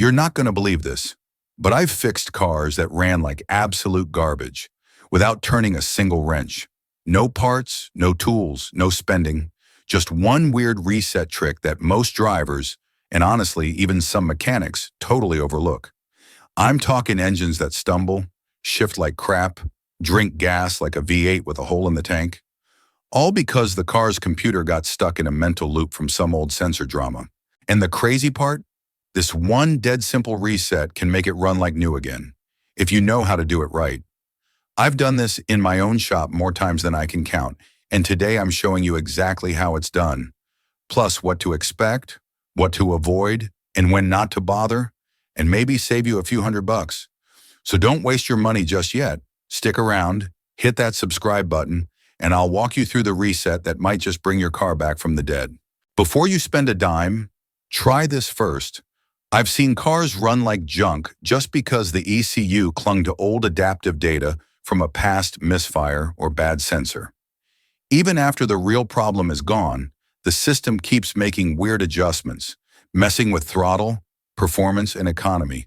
You're not going to believe this, but I've fixed cars that ran like absolute garbage without turning a single wrench. No parts, no tools, no spending, just one weird reset trick that most drivers, and honestly, even some mechanics, totally overlook. I'm talking engines that stumble, shift like crap, drink gas like a V8 with a hole in the tank, all because the car's computer got stuck in a mental loop from some old sensor drama. And the crazy part? This one dead simple reset can make it run like new again, if you know how to do it right. I've done this in my own shop more times than I can count, and today I'm showing you exactly how it's done, plus what to expect, what to avoid, and when not to bother, and maybe save you a few $100. So don't waste your money just yet. Stick around, hit that subscribe button, and I'll walk you through the reset that might just bring your car back from the dead. Before you spend a dime, try this first. I've seen cars run like junk just because the ECU clung to old adaptive data from a past misfire or bad sensor. Even after the real problem is gone, the system keeps making weird adjustments, messing with throttle, performance, and economy.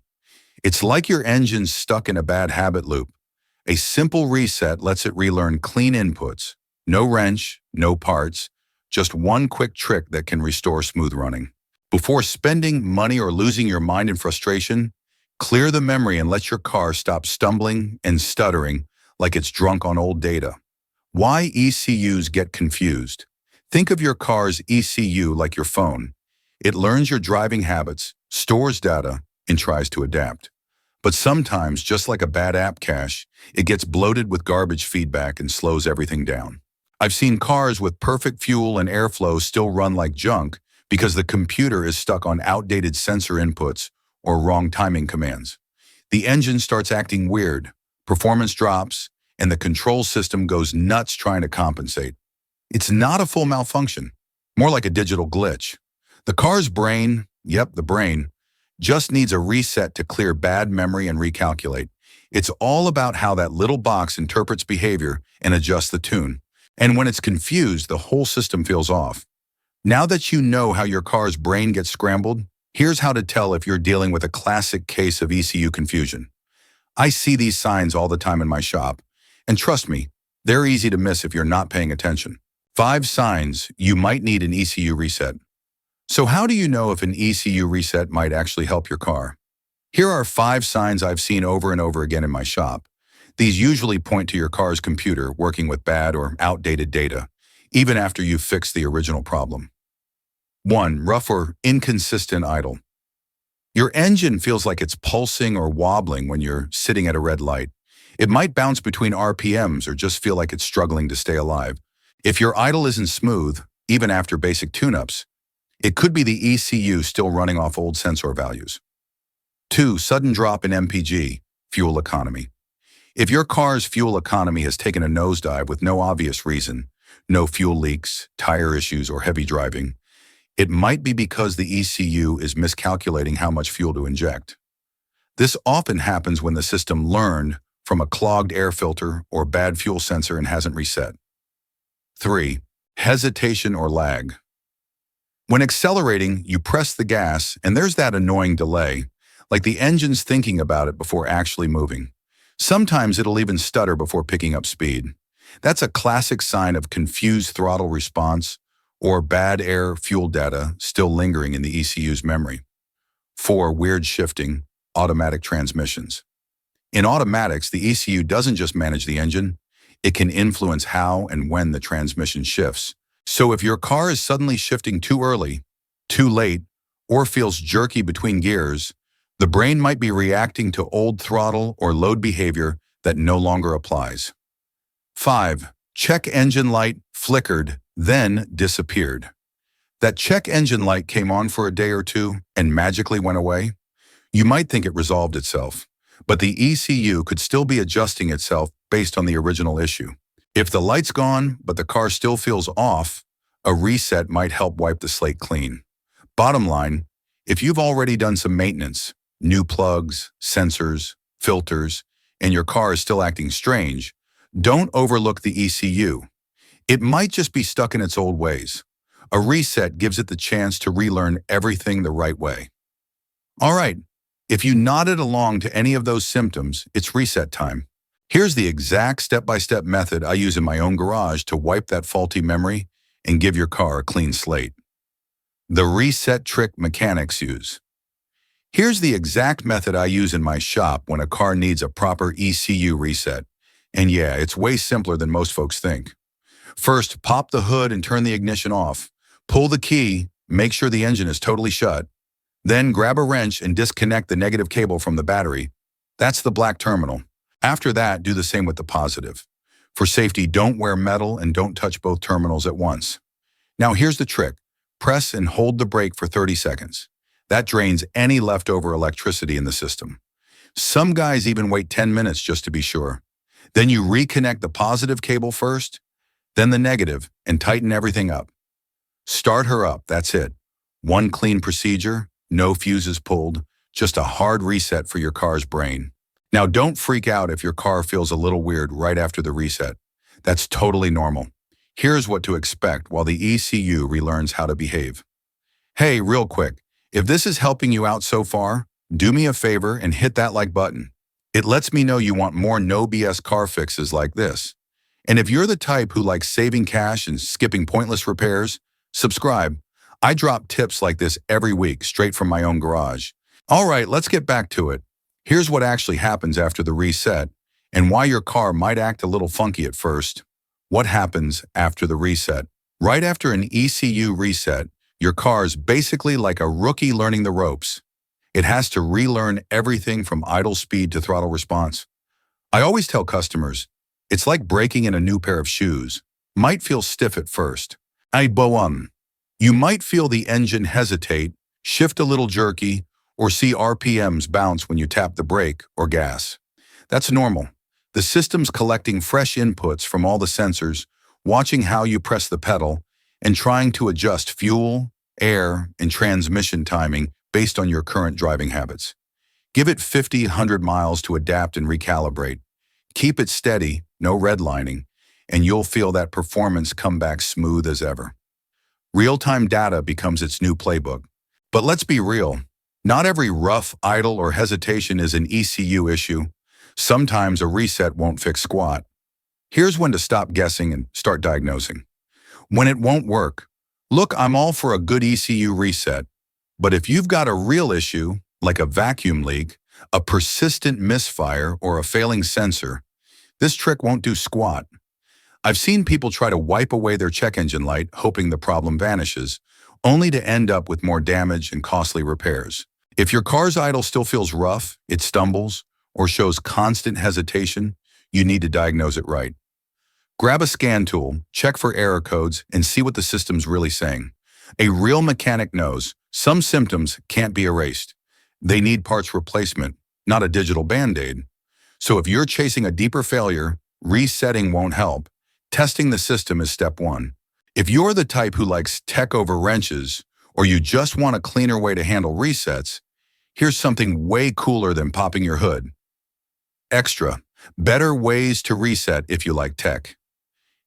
It's like your engine's stuck in a bad habit loop. A simple reset lets it relearn clean inputs, no wrench, no parts, just one quick trick that can restore smooth running. Before spending money or losing your mind in frustration, clear the memory and let your car stop stumbling and stuttering like it's drunk on old data. Why ECUs get confused? Think of your car's ECU like your phone. It learns your driving habits, stores data, and tries to adapt. But sometimes, just like a bad app cache, it gets bloated with garbage feedback and slows everything down. I've seen cars with perfect fuel and airflow still run like junk because the computer is stuck on outdated sensor inputs or wrong timing commands. The engine starts acting weird, performance drops, and the control system goes nuts trying to compensate. It's not a full malfunction, more like a digital glitch. The car's brain, the brain, just needs a reset to clear bad memory and recalculate. It's all about how that little box interprets behavior and adjusts the tune. And when it's confused, the whole system feels off. Now that you know how your car's brain gets scrambled, here's how to tell if you're dealing with a classic case of ECU confusion. I see these signs all the time in my shop, and trust me, they're easy to miss if you're not paying attention. 5 signs you might need an ECU reset. So how do you know if an ECU reset might actually help your car? Here are 5 signs I've seen over and over again in my shop. These usually point to your car's computer working with bad or outdated data, even after you've fixed the original problem. 1. Rough or inconsistent idle. Your engine feels like it's pulsing or wobbling when you're sitting at a red light. It might bounce between RPMs or just feel like it's struggling to stay alive. If your idle isn't smooth, even after basic tune-ups, it could be the ECU still running off old sensor values. 2. Sudden drop in MPG, fuel economy. If your car's fuel economy has taken a nosedive with no obvious reason, no fuel leaks, tire issues, or heavy driving, it might be because the ECU is miscalculating how much fuel to inject. This often happens when the system learned from a clogged air filter or bad fuel sensor and hasn't reset. 3. Hesitation or lag. When accelerating, you press the gas and there's that annoying delay, like the engine's thinking about it before actually moving. Sometimes it'll even stutter before picking up speed. That's a classic sign of confused throttle response or bad air fuel data still lingering in the ECU's memory. 4. Weird shifting, automatic transmissions. In automatics, the ECU doesn't just manage the engine, it can influence how and when the transmission shifts. So if your car is suddenly shifting too early, too late, or feels jerky between gears, the brain might be reacting to old throttle or load behavior that no longer applies. 5. Check engine light flickered, then disappeared. That check engine light came on for a day or two and magically went away. You might think it resolved itself, but the ECU could still be adjusting itself based on the original issue. If the light's gone, but the car still feels off, a reset might help wipe the slate clean. Bottom line, if you've already done some maintenance, new plugs, sensors, filters, and your car is still acting strange, don't overlook the ECU. It might just be stuck in its old ways. A reset gives it the chance to relearn everything the right way. All right, If you nodded along to any of those symptoms, it's reset time. Here's the exact step-by-step method I use in my own garage to wipe that faulty memory and give your car a clean slate. The reset trick mechanics use. Here's the exact method I use in my shop when a car needs a proper ECU reset. And yeah, it's way simpler than most folks think. First, pop the hood and turn the ignition off. Pull the key, make sure the engine is totally shut. Then grab a wrench and disconnect the negative cable from the battery. That's the black terminal. After that, do the same with the positive. For safety, don't wear metal and don't touch both terminals at once. Now here's the trick. Press and hold the brake for 30 seconds. That drains any leftover electricity in the system. Some guys even wait 10 minutes just to be sure. Then you reconnect the positive cable first, then the negative, and tighten everything up. Start her up, that's it. One clean procedure, no fuses pulled, just a hard reset for your car's brain. Now don't freak out if your car feels a little weird right after the reset. That's totally normal. Here's what to expect while the ECU relearns how to behave. Hey, real quick, if this is helping you out so far, do me a favor and hit that like button. It lets me know you want more no BS car fixes like this. And if you're the type who likes saving cash and skipping pointless repairs, subscribe. I drop tips like this every week straight from my own garage. All right, let's get back to it. Here's what actually happens after the reset and why your car might act a little funky at first. What happens after the reset? Right after an ECU reset, your car's basically like a rookie learning the ropes. It has to relearn everything from idle speed to throttle response. I always tell customers, it's like breaking in a new pair of shoes. Might feel stiff at first. You might feel the engine hesitate, shift a little jerky, or see RPMs bounce when you tap the brake or gas. That's normal. The system's collecting fresh inputs from all the sensors, watching how you press the pedal, and trying to adjust fuel, air, and transmission timing based on your current driving habits. Give it 50-100 miles to adapt and recalibrate. Keep it steady, no redlining, and you'll feel that performance come back smooth as ever. Real-time data becomes its new playbook. But let's be real. Not every rough, idle, or hesitation is an ECU issue. Sometimes a reset won't fix squat. Here's when to stop guessing and start diagnosing. When it won't work. Look, I'm all for a good ECU reset. But if you've got a real issue, like a vacuum leak, a persistent misfire, or a failing sensor, this trick won't do squat. I've seen people try to wipe away their check engine light, hoping the problem vanishes, only to end up with more damage and costly repairs. If your car's idle still feels rough, it stumbles, or shows constant hesitation, you need to diagnose it right. Grab a scan tool, check for error codes, and see what the system's really saying. A real mechanic knows some symptoms can't be erased. They need parts replacement, not a digital Band-Aid. So if you're chasing a deeper failure, resetting won't help. Testing the system is step one. If you're the type who likes tech over wrenches, or you just want a cleaner way to handle resets, here's something way cooler than popping your hood. Extra, better ways to reset if you like tech.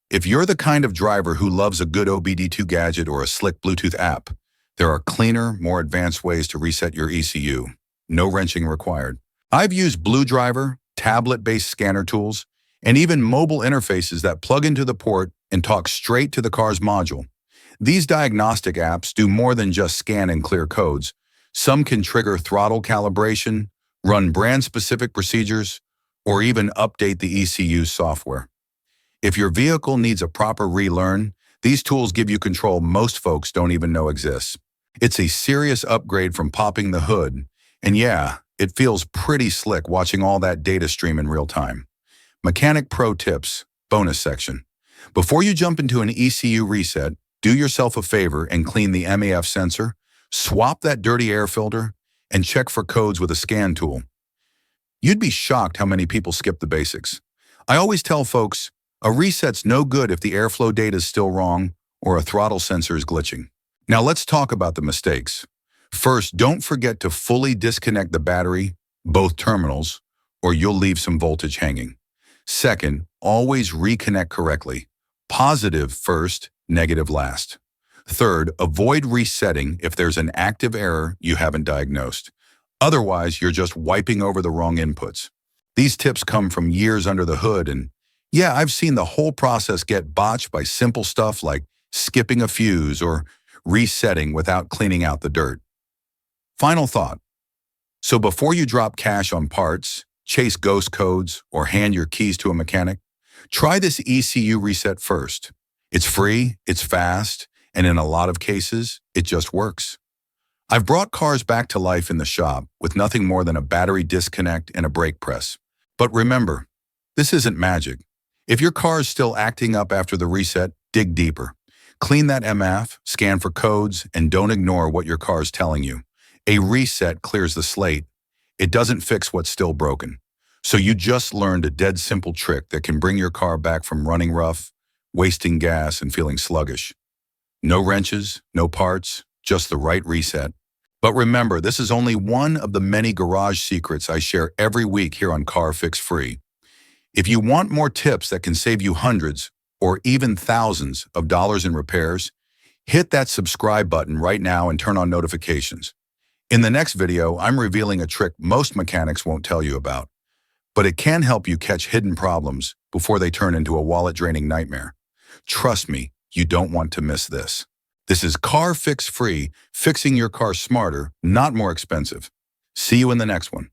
If you're the kind of driver who loves a good OBD2 gadget or a slick Bluetooth app, there are cleaner, more advanced ways to reset your ECU. No wrenching required. I've used Blue Driver, tablet-based scanner tools, and even mobile interfaces that plug into the port and talk straight to the car's module. These diagnostic apps do more than just scan and clear codes. Some can trigger throttle calibration, run brand-specific procedures, or even update the ECU software. If your vehicle needs a proper relearn, these tools give you control most folks don't even know exists. It's a serious upgrade from popping the hood, and yeah, it feels pretty slick watching all that data stream in real time. Mechanic Pro Tips, bonus section. Before you jump into an ECU reset, do yourself a favor and clean the MAF sensor, swap that dirty air filter, and check for codes with a scan tool. You'd be shocked how many people skip the basics. I always tell folks, a reset's no good if the airflow data is still wrong or a throttle sensor is glitching. Now let's talk about the mistakes. First, don't forget to fully disconnect the battery, both terminals, or you'll leave some voltage hanging. Second, always reconnect correctly. Positive first, negative last. Third, avoid resetting if there's an active error you haven't diagnosed. Otherwise, you're just wiping over the wrong inputs. These tips come from years under the hood, and yeah, I've seen the whole process get botched by simple stuff like skipping a fuse or resetting without cleaning out the dirt. Final thought. So before you drop cash on parts, chase ghost codes, or hand your keys to a mechanic, try this ECU reset first. It's free, it's fast, and in a lot of cases, it just works. I've brought cars back to life in the shop with nothing more than a battery disconnect and a brake press. But remember, this isn't magic. If your car is still acting up after the reset, dig deeper. Clean that MF, scan for codes, and don't ignore what your car's telling you. A reset clears the slate. It doesn't fix what's still broken. So you just learned a dead simple trick that can bring your car back from running rough, wasting gas, and feeling sluggish. No wrenches, no parts, just the right reset. But remember, this is only one of the many garage secrets I share every week here on Car Fix Free. If you want more tips that can save you hundreds or even thousands of dollars in repairs, hit that subscribe button right now and turn on notifications. In the next video, I'm revealing a trick most mechanics won't tell you about, but it can help you catch hidden problems before they turn into a wallet-draining nightmare. Trust me, you don't want to miss this. This is Car Fix Free, fixing your car smarter, not more expensive. See you in the next one.